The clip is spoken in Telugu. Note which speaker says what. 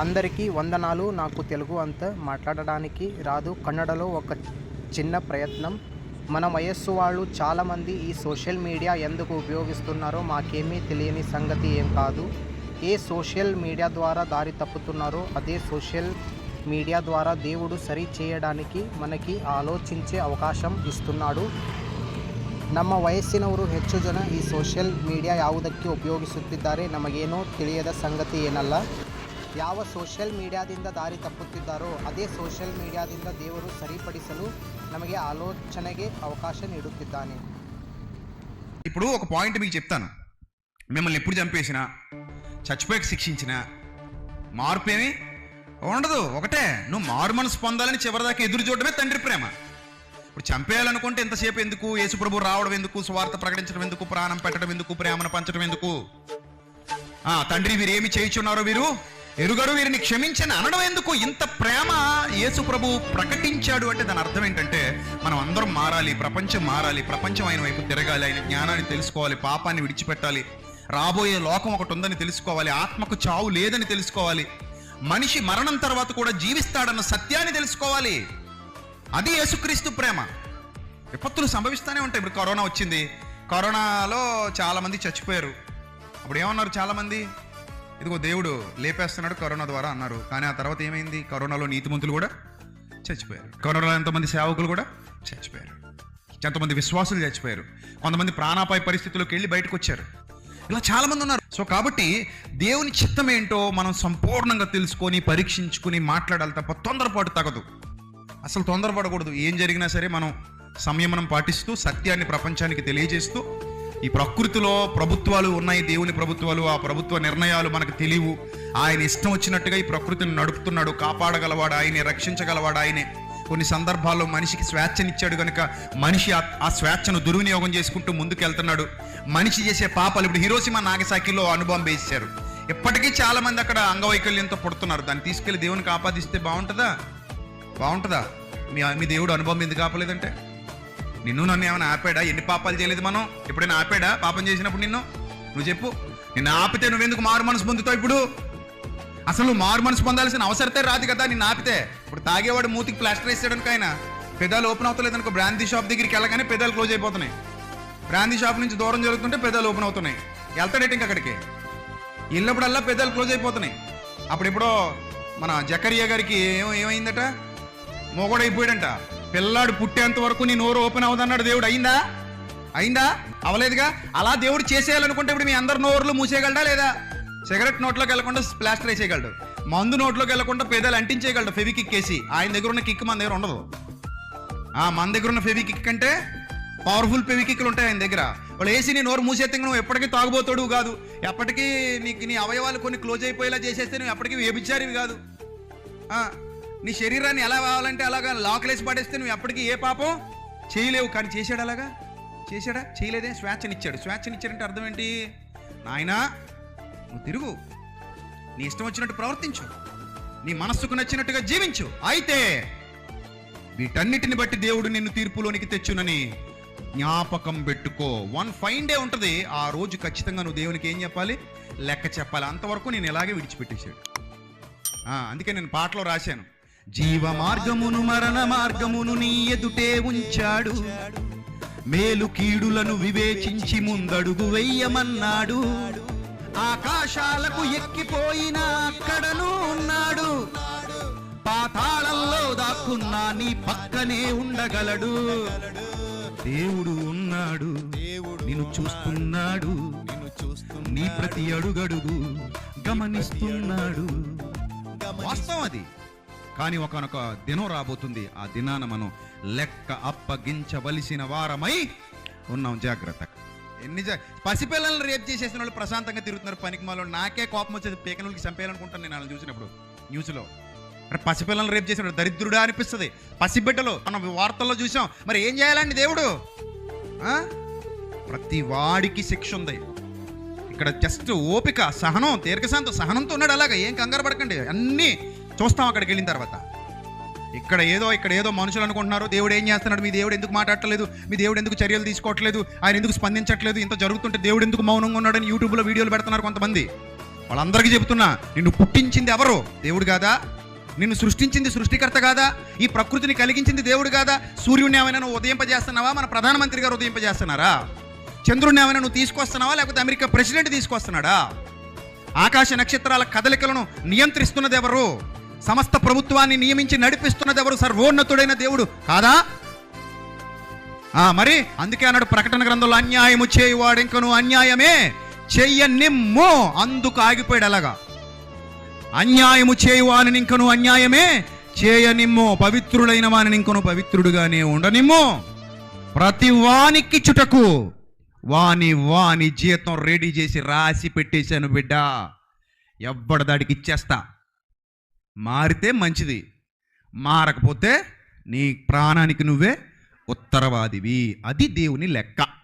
Speaker 1: అందరికీ వందనాలు. నాకు తెలుగు అంత మాట్లాడడానికి రాదు. కన్నడలో ఒక చిన్న ప్రయత్నం. మన వయస్సు వాళ్ళు చాలామంది ఈ సోషల్ మీడియా ఎందుకు ఉపయోగిస్తున్నారో మాకేమీ తెలియని సంగతి ఏం కాదు. ఏ సోషల్ మీడియా ద్వారా దారి తప్పుతున్నారో అదే సోషల్ మీడియా ద్వారా దేవుడు సరి చేయడానికి మనకి ఆలోచించే ಅವಕಾಶ ಇస్తున్నాడు. ನಮ್ಮ ವಯಸ್ಸಿನವರು ಹೆಚ್ಚು ಜನ ಈ ಸೋಷಿಯಲ್ ಮೀಡಿಯಾ ಯಾವುದಕ್ಕೆ ಉಪಯೋಗಿಸುತ್ತಿದ್ದಾರೆ ನಮಗೇನೋ ತಿಳಿಯದ ಸಂಗತಿ ಏನಲ್ಲ. ಯಾವ ಸೋಷಿಯಲ್ ಮೀಡಿಯಾದಿಂದ ದಾರಿ ತಪ್ಪುತ್ತಿದ್ದಾರೋ ಅದೇ ಸೋಷಿಯಲ್ ಮೀಡಿಯಾದಿಂದ ದೇವರು ಸರಿಪಡಿಸಲು ನಮಗೆ ಆಲೋಚನೆಗೆ ಅವಕಾಶ ನೀಡುತ್ತಿದ್ದಾನೆ.
Speaker 2: ఇప్పుడు ఒక పాయింట్ మీకు చెప్తాను. మిమ్మల్ని ఎప్పుడు చంపేసినా చచ్చిపోయాక శిక్షించినా మార్పు ఏమీ ఉండదు. ఒకటే, నువ్వు మారు మనసు పొందాలని చివరిదాకా ఎదురు చూడడమే తండ్రి ప్రేమ. ఇప్పుడు చంపేయాలనుకుంటే ఎంతసేపు ఎందుకు? యేసుప్రభు రావడం ఎందుకు? సువార్త ప్రకటించడం ఎందుకు? ప్రాణం పెట్టడం ఎందుకు? ప్రేమను పంచడం ఎందుకు? తండ్రి వీరు ఏమి చేయుచున్నారో వీరు ఎరుగరు, వీరిని క్షమించని అనడం ఎందుకు? ఇంత ప్రేమ యేసుప్రభు ప్రకటించాడు అంటే దాని అర్థం ఏంటంటే మనం అందరం మారాలి, ప్రపంచం మారాలి, ప్రపంచం ఆయన వైపు తిరగాలి, ఆయన జ్ఞానాన్ని తెలుసుకోవాలి, పాపాన్ని విడిచిపెట్టాలి, రాబోయే లోకం ఒకటి ఉందని తెలుసుకోవాలి, ఆత్మకు చావు లేదని తెలుసుకోవాలి, మనిషి మరణం తర్వాత కూడా జీవిస్తాడన్న సత్యాన్ని తెలుసుకోవాలి. అది యేసుక్రీస్తు ప్రేమ. విపత్తులు సంభవిస్తూనే ఉంటాయి. ఇప్పుడు కరోనా వచ్చింది, కరోనాలో చాలామంది చచ్చిపోయారు. అప్పుడు ఏమన్నారు చాలామంది? ఇదిగో దేవుడు లేపేస్తున్నాడు కరోనా ద్వారా అన్నారు. కానీ ఆ తర్వాత ఏమైంది? కరోనాలో నీతిమంతులు కూడా చచ్చిపోయారు, కరోనాలో ఎంతమంది సేవకులు కూడా చచ్చిపోయారు, ఎంతమంది విశ్వాసులు చచ్చిపోయారు, కొంతమంది ప్రాణాపాయ పరిస్థితుల్లోకి వెళ్ళి బయటకు వచ్చారు. ఇలా చాలామంది ఉన్నారు. సో కాబట్టి దేవుని చిత్తం ఏంటో మనం సంపూర్ణంగా తెలుసుకొని పరీక్షించుకుని మాట్లాడాలి తప్ప తొందరపాటు తగదు. అసలు తొందరపడకూడదు. ఏం జరిగినా సరే మనం సంయమనం పాటిస్తూ సత్యాన్ని ప్రపంచానికి తెలియజేస్తూ, ఈ ప్రకృతిలో ప్రభుత్వాలు ఉన్నాయి, దేవుని ప్రభుత్వాలు, ఆ ప్రభుత్వ నిర్ణయాలు మనకు తెలియవు. ఆయన ఇష్టం వచ్చినట్టుగా ఈ ప్రకృతిని నడుపుతున్నాడు, కాపాడగలవాడు ఆయనే, రక్షించగలవాడు ఆయనే. కొన్ని సందర్భాల్లో మనిషికి స్వేచ్ఛనిచ్చాడు కనుక మనిషి ఆ స్వేచ్ఛను దుర్వినియోగం చేసుకుంటూ ముందుకెళ్తున్నాడు. మనిషి చేసే పాపాలు, ఇప్పుడు హిరోషిమా నాగసాకిలో అణుబాంబు వేశారు. ఇప్పటికీ చాలా మంది అక్కడ అంగవైకల్యంతో పుడుతున్నారు. దాన్ని తీసుకెళ్లి దేవునికి ఆపాదిస్తే బాగుంటుందా? మీ దేవుడు అనుభవం ఎందుకు ఆపలేదంటే? నిన్ను నన్ను ఏమైనా ఆపాడా? ఎన్ని పాపాలు చేయలేదు మనం? ఎప్పుడైనా ఆపాడా పాపం చేసినప్పుడు? నువ్వు చెప్పు. నిన్ను ఆపితే నువ్వెందుకు మారు మనసు పొందుతావు? ఇప్పుడు అసలు మారు మనసు పొందాల్సిన అవసరతే రాదు కదా నిన్ను ఆపితే. ఇప్పుడు తాగేవాడు మూతికి ప్లాస్టర్ వేసాడనుక ఆయన పెదాలు ఓపెన్ అవుతలేదు అనుకో, బ్రాందీ షాప్ దగ్గరికి వెళ్ళగానే పెదాలు క్లోజ్ అయిపోతున్నాయి. బ్రాందీ షాప్ నుంచి దూరం జరుగుతుంటే పెదాలు ఓపెన్ అవుతున్నాయి. వెళ్తాడేంటి ఇంక అక్కడికి? వెళ్ళినప్పుడల్లా పెదాలు క్లోజ్ అయిపోతున్నాయి. అప్పుడు ఎప్పుడో మన జకరియా గారికి ఏమైందట? మొగడైపోయాడంట. పిల్లాడు పుట్టేంత వరకు నీ నోరు ఓపెన్ అవుదన్నాడు దేవుడు. అయిందా? అవలేదుగా. అలా దేవుడు చేసేయాలనుకుంటే ఇప్పుడు మీ అందరు నోరులు మూసేయగలడా లేదా? సిగరెట్ నోట్లోకి వెళ్ళకుండా ప్లాస్టర్ వేసేయగలడు, మందు నోట్లోకి వెళ్ళకుండా పేదలు అంటించేయగలడు ఫెవికిక్ వేసి. ఆయన దగ్గర ఉన్న కిక్ మన దగ్గర ఉండదు. మన దగ్గర ఉన్న ఫెవికిక్ అంటే పవర్ఫుల్ ఫెవికిక్లు ఉంటాయి ఆయన దగ్గర. వాళ్ళు వేసి నీ నోరు మూసేస్తే నువ్వు ఎప్పటికీ తాగుబోతాడు కాదు, ఎప్పటికీ నీ అవయవాలు కొన్ని క్లోజ్ అయిపోయేలా చేసేస్తే నువ్వు ఎప్పటికీ వ్యభిచారివి కాదు. నీ శరీరాన్ని ఎలా కావాలంటే అలాగా లాక్లేసి పడేస్తే నువ్వు ఎప్పటికీ ఏ పాపం చేయలేవు. కానీ చేశాడు అలాగా? చేశాడా? చేయలేదే. స్వేచ్ఛనిచ్చాడంటే అర్థం ఏంటి? నాయనా నువ్వు తిరుగు, నీ ఇష్టం వచ్చినట్టు ప్రవర్తించు, నీ మనస్సుకు నచ్చినట్టుగా జీవించు. అయితే వీటన్నిటిని బట్టి దేవుడు నిన్ను తీర్పులోనికి తెచ్చునని జ్ఞాపకం పెట్టుకో. వన్ ఫైన్ డే ఉంటుంది, ఆ రోజు ఖచ్చితంగా నువ్వు దేవునికి ఏం చెప్పాలి? లెక్క చెప్పాలి. అంతవరకు నేను ఇలాగే విడిచిపెట్టేశాడు. అందుకే నేను పాటలో రాశాను, జీవ మార్గమును మరణ మార్గమును నీ ఎదుటే ఉంచాడు, మేలు కీడులను వివేచించి ముందడుగు వెయ్యమన్నాడు, ఆకాశాలకు ఎక్కిపోయినా అక్కడను ఉన్నాడు, పాతాళంలో దాక్కున్నా నీ పక్కనే ఉండగలడు. దేవుడు ఉన్నాడు, నిన్ను చూస్తున్నాడు, నీ ప్రతి అడుగడుగు గమనిస్తున్నాడు. వాస్తవం అది. కానీ ఒకనొక దినం రాబోతుంది, ఆ దినాన మనం లెక్క అప్పగించవలసిన వారమై ఉన్నాం. జాగ్రత్త. పసిపిల్లలను రేప్ చేసేసిన వాళ్ళు ప్రశాంతంగా తిరుగుతున్నారు పనికిమాలో. నాకే కోపం వచ్చేది, పేకనులకి చంపేయాలనుకుంటాను నేను వాళ్ళని చూసినప్పుడు న్యూస్లో. పసిపిల్లలను రేప్ చేసిన దరిద్రుడా అనిపిస్తుంది. పసిబిడ్డలు మనం వార్తల్లో చూసాం. మరి ఏం చేయాలండి దేవుడు? ప్రతి వాడికి శిక్ష ఉంది. ఇక్కడ జస్ట్ ఓపిక, సహనం, దీర్ఘశాంతం, సహనంతో ఉన్నాడు. అలాగా ఏం కంగారు పడకండి, అన్నీ చూస్తాం అక్కడికి వెళ్ళిన తర్వాత. ఇక్కడ ఏదో మనుషులు అనుకుంటున్నారు దేవుడు ఏం చేస్తున్నాడు, మీ దేవుడు ఎందుకు మాట్లాడట్లేదు, మీ దేవుడు ఎందుకు చర్యలు తీసుకోవట్లేదు, ఆయన ఎందుకు స్పందించట్లేదు, ఇంత జరుగుతుంటే దేవుడు ఎందుకు మౌనంగా ఉన్నాడని యూట్యూబ్లో వీడియోలు పెడుతున్నారు కొంతమంది. వాళ్ళందరికీ చెబుతున్నా, నిన్ను పుట్టించింది ఎవరు? దేవుడు కాదా? నిన్ను సృష్టించింది సృష్టికర్త కాదా? ఈ ప్రకృతిని కలిగించింది దేవుడు కాదా? సూర్యుడిని ఏమైనా నువ్వు ఉదయింపజేస్తున్నావా? మన ప్రధానమంత్రి గారు ఉదయింపజేస్తున్నారా? చంద్రుడిని ఏమైనా నువ్వు తీసుకొస్తున్నావా? లేకపోతే అమెరికా ప్రెసిడెంట్ తీసుకొస్తున్నాడా? ఆకాశ నక్షత్రాల కదలికలను నియంత్రిస్తున్నది ఎవరు? సమస్త ప్రభుత్వాన్ని నియమించి నడిపిస్తున్నది ఎవరు? సర్వోన్నతుడైన దేవుడు కాదా? మరి అందుకే అన్నాడు ప్రకటన గ్రంథంలో, అన్యాయము చేయువాడు ఇంకను అన్యాయమే చెయ్యనిమ్ము. అందుకు ఆగిపోయాడు. అలాగా అన్యాయము చేయువాని ఇంకను అన్యాయమే చేయనిమ్ము, పవిత్రుడైన వాని ఇంకను పవిత్రుడుగానే ఉండనిమ్ము. ప్రతి వానికి చుటకు వాని జీతం రెడీ చేసి రాసి పెట్టేశాను బిడ్డ. ఎవ్వడదాడికి ఇచ్చేస్తా. మారితే మంచిది, మారకపోతే నీ ప్రాణానికి నువ్వే ఉత్తరవాదివి. అది దేవుని లెక్క.